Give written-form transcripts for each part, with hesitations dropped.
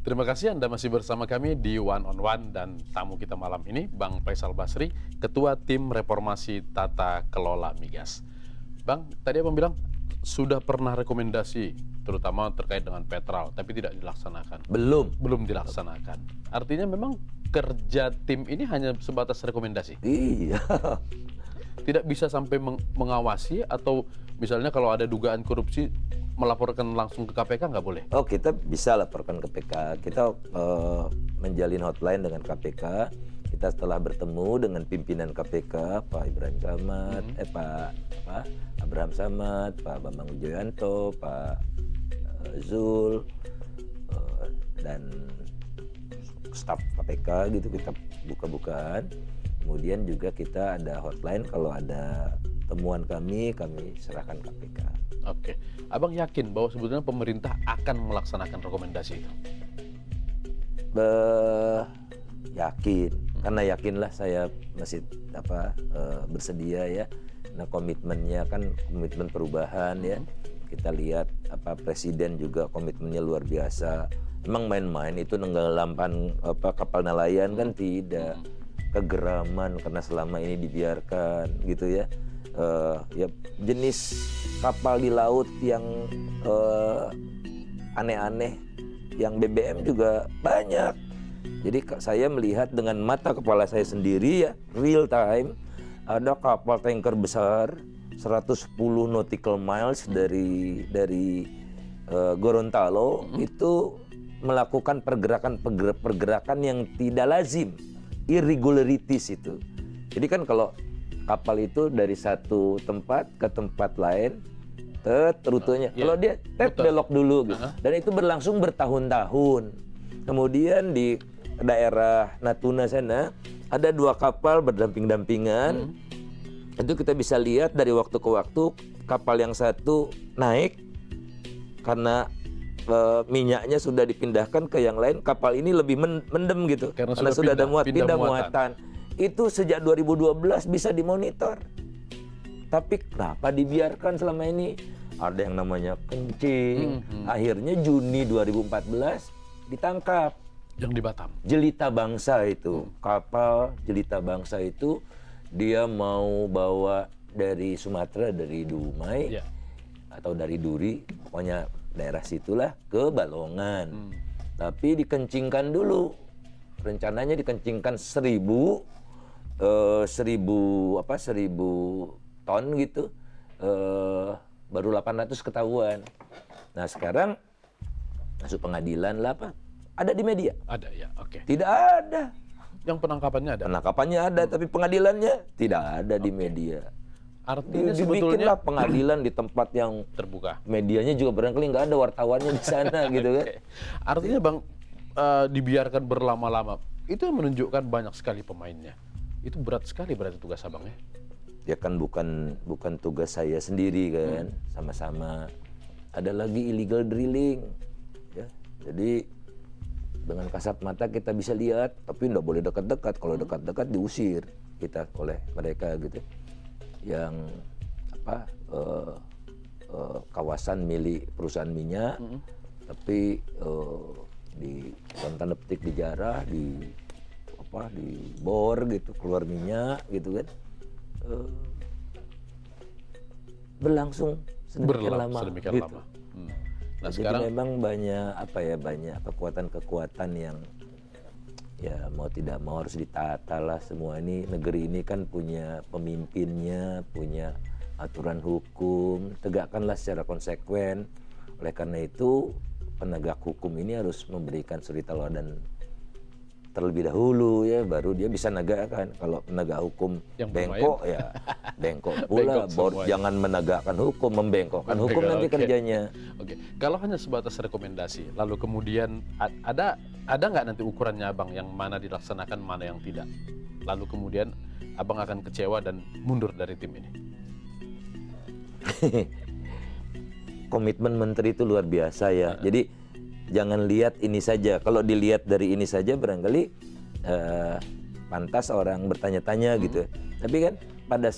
Terima kasih Anda masih bersama kami di One on One dan tamu kita malam ini Bang Faisal Basri, Ketua Tim Reformasi Tata Kelola Migas. Bang, tadi Abang bilang sudah pernah rekomendasi terutama terkait dengan Petral, tapi tidak dilaksanakan. Belum dilaksanakan. Artinya memang kerja tim ini hanya sebatas rekomendasi. Iya. Tidak bisa sampai mengawasi atau misalnya kalau ada dugaan korupsi melaporkan langsung ke KPK nggak boleh? Oh, kita bisa laporkan ke KPK. Kita menjalin hotline dengan KPK. Kita setelah bertemu dengan pimpinan KPK, Pak Ibrahim Samad, Pak Abraham Samad, Pak Bambang Wijoyanto, Pak Zul, dan staf KPK gitu, kita buka-bukaan. Kemudian juga kita ada hotline, kalau ada temuan kami serahkan KPK. Oke, Abang yakin bahwa sebetulnya pemerintah akan melaksanakan rekomendasi itu? Yakin, karena yakinlah saya masih bersedia ya. Nah, komitmennya kan komitmen perubahan ya. Kita lihat Presiden juga komitmennya luar biasa. Emang main-main itu nenggelamkan kapal nelayan kan tidak. Kegeraman karena selama ini dibiarkan gitu ya. Ya jenis kapal di laut yang aneh-aneh, yang BBM juga banyak. Jadi saya melihat dengan mata kepala saya sendiri ya, real time, ada kapal tanker besar 110 nautical miles dari Gorontalo itu melakukan pergerakan yang tidak lazim, irregularities itu. Jadi kan kalau kapal itu dari satu tempat ke tempat lain, rutenya. Kalau dia belok dulu gitu. Dan itu berlangsung bertahun-tahun. Kemudian di daerah Natuna sana ada 2 kapal berdamping-dampingan. Itu kita bisa lihat dari waktu ke waktu kapal yang satu naik karena minyaknya sudah dipindahkan ke yang lain, kapal ini lebih mendem gitu. Karena sudah ada pindah muatan. Itu sejak 2012 bisa dimonitor. Tapi kenapa dibiarkan selama ini? Ada yang namanya kencing. Akhirnya Juni 2014 ditangkap. Yang di Batam? Jelita Bangsa itu. Kapal Jelita Bangsa itu dia mau bawa dari Sumatera, dari Dumai atau dari Duri, pokoknya daerah situlah, ke Balongan. Tapi dikencingkan dulu. Rencananya dikencingkan 1000 ton gitu, baru 800 ketahuan. Nah sekarang masuk pengadilan lah ada di media? Ada ya, oke. Tidak ada. Yang penangkapannya ada? Penangkapannya ada, tapi pengadilannya tidak ada di media. Artinya sebetulnya pengadilan di tempat yang terbuka. Medianya juga barangkali nggak ada wartawannya di sana gitu kan. Artinya Bang, dibiarkan berlama-lama, itu menunjukkan banyak sekali pemainnya. Itu berat sekali berarti tugas Abang ya? Ya kan bukan tugas saya sendiri kan, sama-sama. Ada lagi illegal drilling, ya. Jadi dengan kasat mata kita bisa lihat, tapi nggak boleh dekat-dekat. Kalau dekat-dekat diusir kita oleh mereka gitu. Yang kawasan milik perusahaan minyak, tapi di tanda petik dijarah, dibor gitu, keluar minyak gitu kan, berlangsung sedemikian lama. Gitu. Nah, jadi sekarang memang banyak kekuatan-kekuatan yang ya mau tidak mau harus ditata lah semua ini. Negeri ini kan punya pemimpinnya, punya aturan hukum, tegakkanlah secara konsekuen. Oleh karena itu penegak hukum ini harus memberikan suri teladan terlebih dahulu ya, baru dia bisa negakkan. Kalau penegak hukum yang bengkok ya bengkok pula. Jangan menegakkan hukum, membengkokkan hukum nanti kerjanya. Oke. Kalau hanya sebatas rekomendasi, lalu kemudian ada nggak nanti ukurannya Abang, yang mana dilaksanakan, mana yang tidak? Lalu kemudian Abang akan kecewa dan mundur dari tim ini? Komitmen menteri itu luar biasa ya. Jadi jangan lihat ini saja. Kalau dilihat dari ini saja barangkali pantas orang bertanya-tanya gitu. Tapi kan pada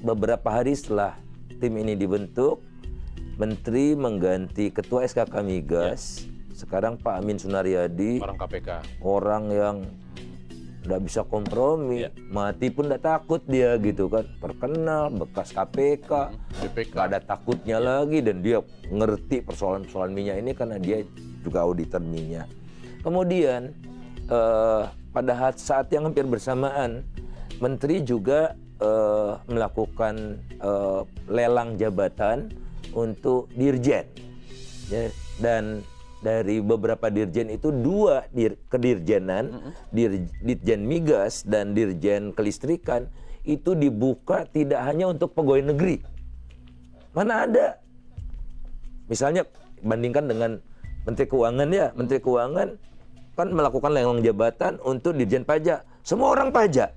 beberapa hari setelah tim ini dibentuk, menteri mengganti ketua SKK Migas Sekarang Pak Amin Sunaryadi, Orang KPK. orang yang nggak bisa kompromi, mati pun nggak takut dia gitu kan, terkenal, bekas KPK, BPK. nggak ada takutnya lagi, dan dia ngerti persoalan-persoalan minyak ini karena dia juga auditor minyak. Kemudian pada saat yang hampir bersamaan, Menteri juga melakukan lelang jabatan untuk dirjen, ya, dan dari beberapa dirjen itu 2 kedirjenan, Dirjen Migas dan Dirjen Kelistrikan itu dibuka tidak hanya untuk pegawai negeri. Mana ada? Misalnya bandingkan dengan Menteri Keuangan ya, Menteri Keuangan kan melakukan lelang jabatan untuk Dirjen Pajak. Semua orang pajak.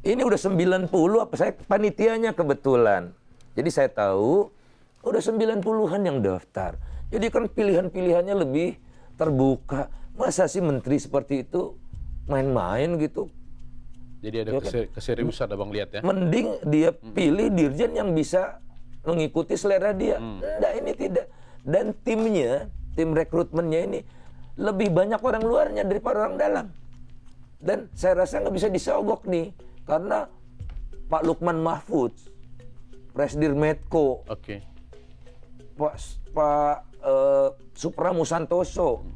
Ini udah 90 apa, saya panitianya kebetulan. Jadi saya tahu udah 90-an yang daftar. Jadi kan pilihan-pilihannya lebih terbuka. Masa sih menteri seperti itu main-main gitu? Jadi ada Ya kan? keseriusan abang lihat ya. Mending dia pilih dirjen yang bisa mengikuti selera dia. Enggak, ini tidak. Dan timnya, tim rekrutmennya ini lebih banyak orang luarnya daripada orang dalam. Dan saya rasa nggak bisa disogok nih, karena Pak Lukman Mahfud, Presdir Medco, Oke. Pak Supramu Santoso,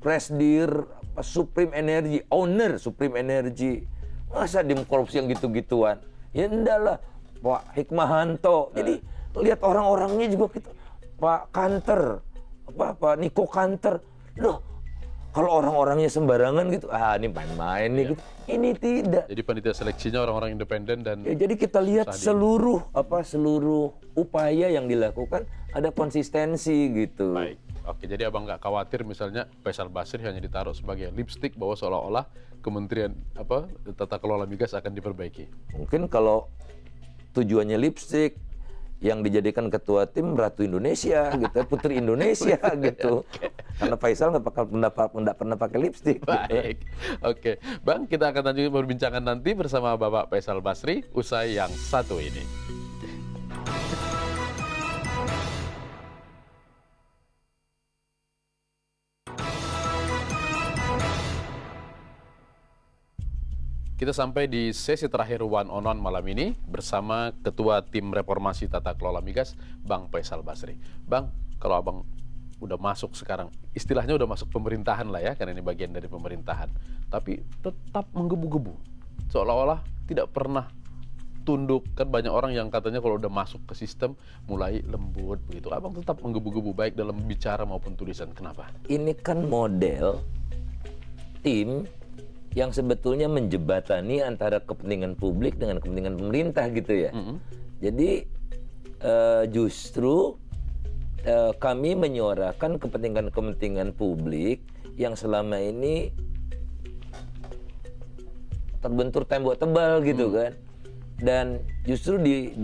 Presdir Supreme Energy, owner Supreme Energy, masa dia korupsi yang gitu-gituan? Ya enggak lah. Pak Hikmahanto. Jadi lihat orang-orangnya juga gitu. Pak Kanter, Pak Niko Kanter. Loh, kalau orang-orangnya sembarangan gitu, ini main-main nih gitu. Ini tidak. Jadi panitia seleksinya orang-orang independen dan Ya, jadi kita lihat seluruh upaya yang dilakukan ada konsistensi gitu. baik. Oke, jadi abang nggak khawatir misalnya Faisal Basri hanya ditaruh sebagai lipstick bahwa seolah-olah Kementerian Tata Kelola Migas akan diperbaiki. Mungkin kalau tujuannya lipstick, yang dijadikan ketua tim Ratu Indonesia gitu, Putri Indonesia gitu. Karena Faisal nggak pernah pakai lipstick. Baik, oke. Bang, kita akan lanjut perbincangan nanti bersama Bapak Faisal Basri usai yang satu ini. Kita sampai di sesi terakhir One on One malam ini bersama Ketua Tim Reformasi Tata Kelola Migas, Bang Faisal Basri. Bang, kalau abang udah masuk sekarang, istilahnya udah masuk pemerintahan lah ya, karena ini bagian dari pemerintahan. Tapi tetap menggebu-gebu, seolah-olah tidak pernah tunduk. Kan banyak orang yang katanya kalau udah masuk ke sistem mulai lembut begitu. Abang tetap menggebu-gebu baik dalam bicara maupun tulisan. Kenapa? Ini kan model tim yang sebetulnya menjebatani antara kepentingan publik dengan kepentingan pemerintah gitu ya. Jadi justru kami menyuarakan kepentingan-kepentingan publik yang selama ini terbentur tembok tebal gitu kan. Dan justru di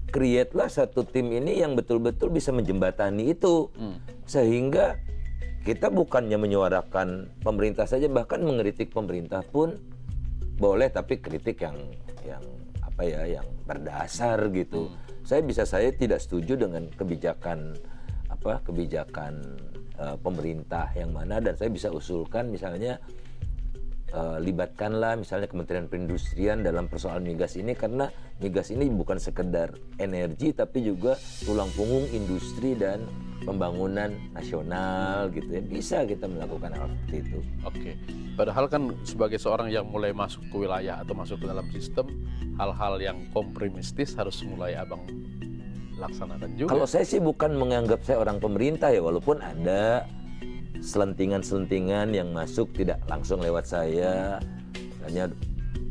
create lah satu tim ini yang betul-betul bisa menjembatani itu. Sehingga kita bukannya menyuarakan pemerintah saja, bahkan mengkritik pemerintah pun boleh, tapi kritik yang berdasar gitu. Saya tidak setuju dengan kebijakan pemerintah yang mana, dan saya bisa usulkan misalnya libatkanlah misalnya Kementerian Perindustrian dalam persoalan migas ini, karena migas ini bukan sekedar energi tapi juga tulang punggung industri dan pembangunan nasional gitu ya. Bisa kita melakukan hal seperti itu. Oke. Padahal kan sebagai seorang yang mulai masuk ke wilayah atau masuk ke dalam sistem, hal-hal yang kompromistis harus mulai abang laksanakan juga. Kalau saya sih bukan menganggap saya orang pemerintah ya, walaupun ada selentingan-selentingan yang masuk tidak langsung lewat saya. Hanya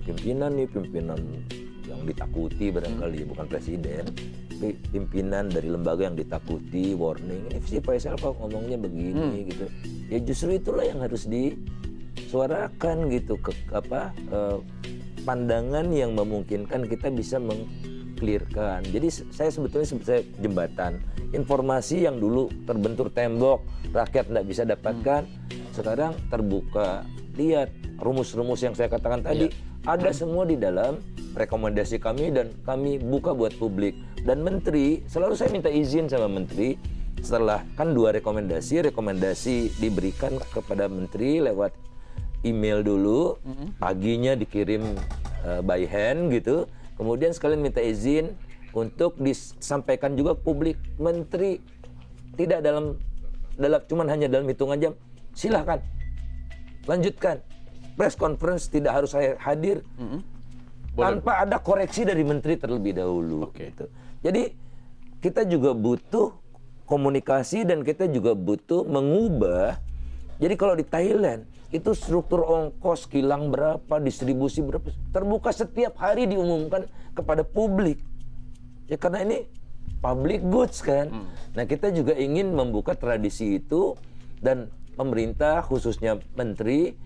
pimpinan yang ditakuti barangkali, bukan presiden, tapi pimpinan dari lembaga yang ditakuti, warning, ini si Faisal kok ngomongnya begini gitu. Ya justru itulah yang harus disuarakan gitu, pandangan yang memungkinkan kita bisa meng-clearkan. Jadi saya sebetulnya jembatan informasi yang dulu terbentur tembok, rakyat tidak bisa dapatkan, sekarang terbuka. Lihat rumus-rumus yang saya katakan tadi, ada semua di dalam rekomendasi kami dan kami buka buat publik. Dan menteri, selalu saya minta izin sama menteri, setelah kan 2 rekomendasi diberikan kepada menteri lewat email dulu, paginya dikirim by hand gitu. Kemudian sekalian minta izin untuk disampaikan juga publik. Menteri tidak dalam cuman hanya dalam hitungan jam, silahkan lanjutkan. Press conference tidak harus saya hadir. Tanpa ada koreksi dari menteri terlebih dahulu. Gitu. Jadi kita juga butuh komunikasi dan kita juga butuh mengubah. Jadi kalau di Thailand itu struktur ongkos kilang berapa, distribusi berapa, terbuka setiap hari diumumkan kepada publik. Ya karena ini public goods kan. Nah kita juga ingin membuka tradisi itu dan pemerintah khususnya menteri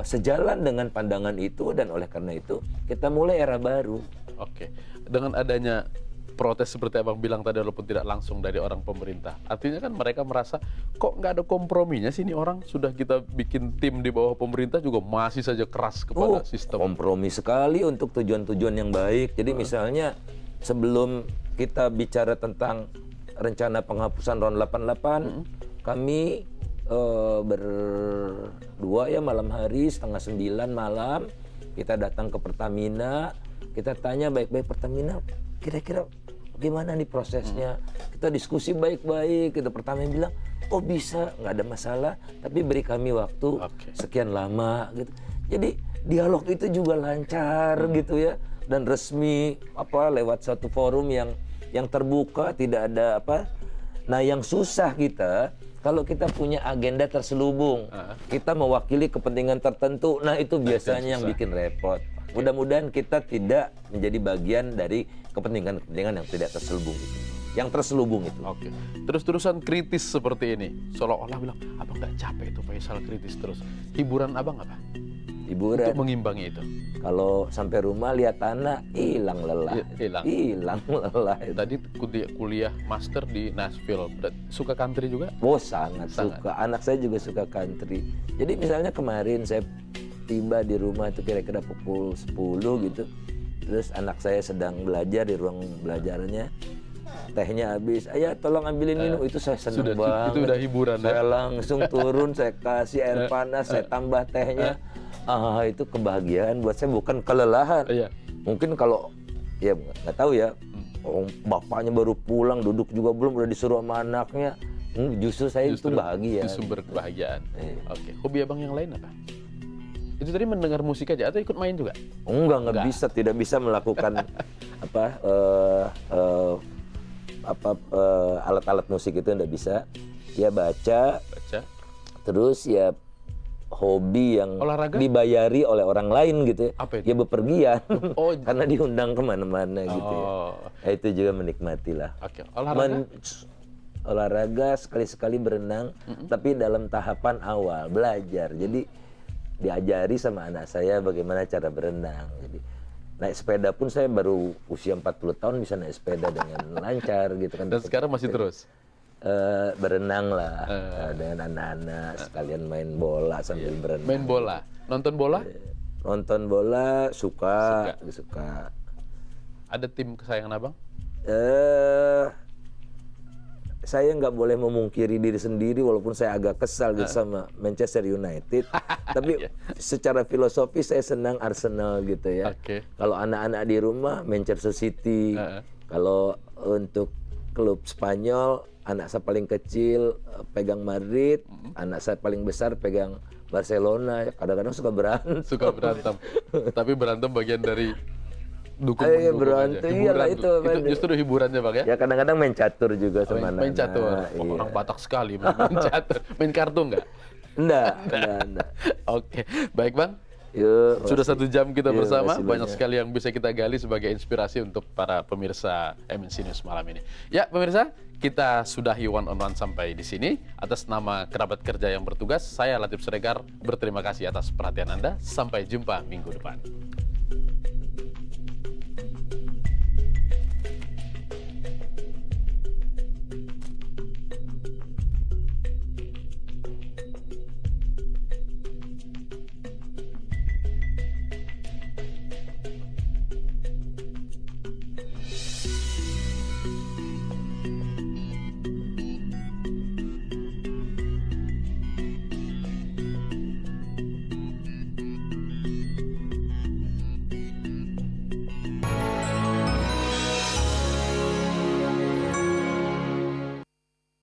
sejalan dengan pandangan itu dan oleh karena itu kita mulai era baru. Oke, dengan adanya protes seperti abang bilang tadi walaupun tidak langsung dari orang pemerintah, artinya kan mereka merasa kok nggak ada komprominya sih, ini orang sudah kita bikin tim di bawah pemerintah juga masih saja keras kepada sistem. Kompromi sekali untuk tujuan-tujuan yang baik. Jadi misalnya sebelum kita bicara tentang rencana penghapusan RON 88, kami berdua ya malam hari 8:30 malam kita datang ke Pertamina, kita tanya baik-baik Pertamina kira-kira gimana nih prosesnya, kita diskusi baik-baik. Kita Pertamina bilang oh bisa, nggak ada masalah, tapi beri kami waktu sekian lama gitu. Jadi dialog itu juga lancar gitu ya dan resmi lewat satu forum yang terbuka, tidak ada apa. Nah yang susah kita kalau kita punya agenda terselubung, kita mewakili kepentingan tertentu, nah itu biasanya yang bikin repot. Mudah-mudahan kita tidak menjadi bagian dari kepentingan-kepentingan yang tidak terselubung itu. Yang terselubung itu. Oke. Terus-terusan kritis seperti ini, seolah-olah bilang, abang nggak capek itu Faisal kritis terus. Hiburan abang apa? Hiburan. Untuk mengimbangi itu. Kalau sampai rumah lihat anak, hilang lelah. Hilang lelah. Tadi kuliah master di Nashville. Suka country juga? Oh sangat suka. Anak saya juga suka country. Jadi misalnya kemarin saya tiba di rumah itu kira-kira pukul 10 gitu. Terus anak saya sedang belajar di ruang belajarnya. Tehnya habis, ayah tolong ambilin minum. Itu saya senang banget. Itu udah hiburan. Saya langsung turun, saya kasih air panas, saya tambah tehnya. Itu kebahagiaan buat saya, bukan kelelahan. Mungkin kalau ya nggak tahu ya, bapaknya baru pulang, duduk juga belum, udah disuruh sama anaknya. Justru saya itu bahagia. Itu sumber kebahagiaan. Oke. Hobi abang yang lain apa? Itu tadi mendengar musik aja atau ikut main juga? Enggak bisa, tidak bisa melakukan alat-alat musik itu enggak bisa. Ya baca. Terus ya hobi yang olahraga? Dibayari oleh orang lain gitu. Apa itu? Ya bepergian. Karena diundang kemana-mana gitu ya. Itu juga menikmati lah. Olahraga? Olahraga sekali-sekali berenang, tapi dalam tahapan awal belajar. Jadi diajari sama anak saya bagaimana cara berenang. Jadi naik sepeda pun saya baru usia 40 tahun bisa naik sepeda dengan lancar gitu kan. Dan sekarang masih terus? Berenang lah dengan anak-anak, sekalian main bola sambil berenang. Main bola? Nonton bola? Nonton bola suka. Ada tim kesayangan abang? Saya nggak boleh memungkiri diri sendiri walaupun saya agak kesal gitu sama Manchester United. Tapi secara filosofi saya senang Arsenal gitu ya. Kalau anak-anak di rumah Manchester City. Kalau untuk klub Spanyol, anak saya paling kecil pegang Madrid, anak saya paling besar pegang Barcelona. Kadang-kadang suka berantem. Tapi berantem bagian dari berantem iyalah itu justru hiburannya bang ya. Ya kadang-kadang main catur juga sama anak. Main catur. Orang Batak sekali main catur. Main kartu enggak? Enggak. Oke, baik bang. Yuk, sudah 1 jam kita bersama, banyak sekali yang bisa kita gali sebagai inspirasi untuk para pemirsa MNC News malam ini. Ya pemirsa, kita sudahi One on One sampai di sini. Atas nama kerabat kerja yang bertugas, saya Latif Siregar berterima kasih atas perhatian Anda. Sampai jumpa minggu depan.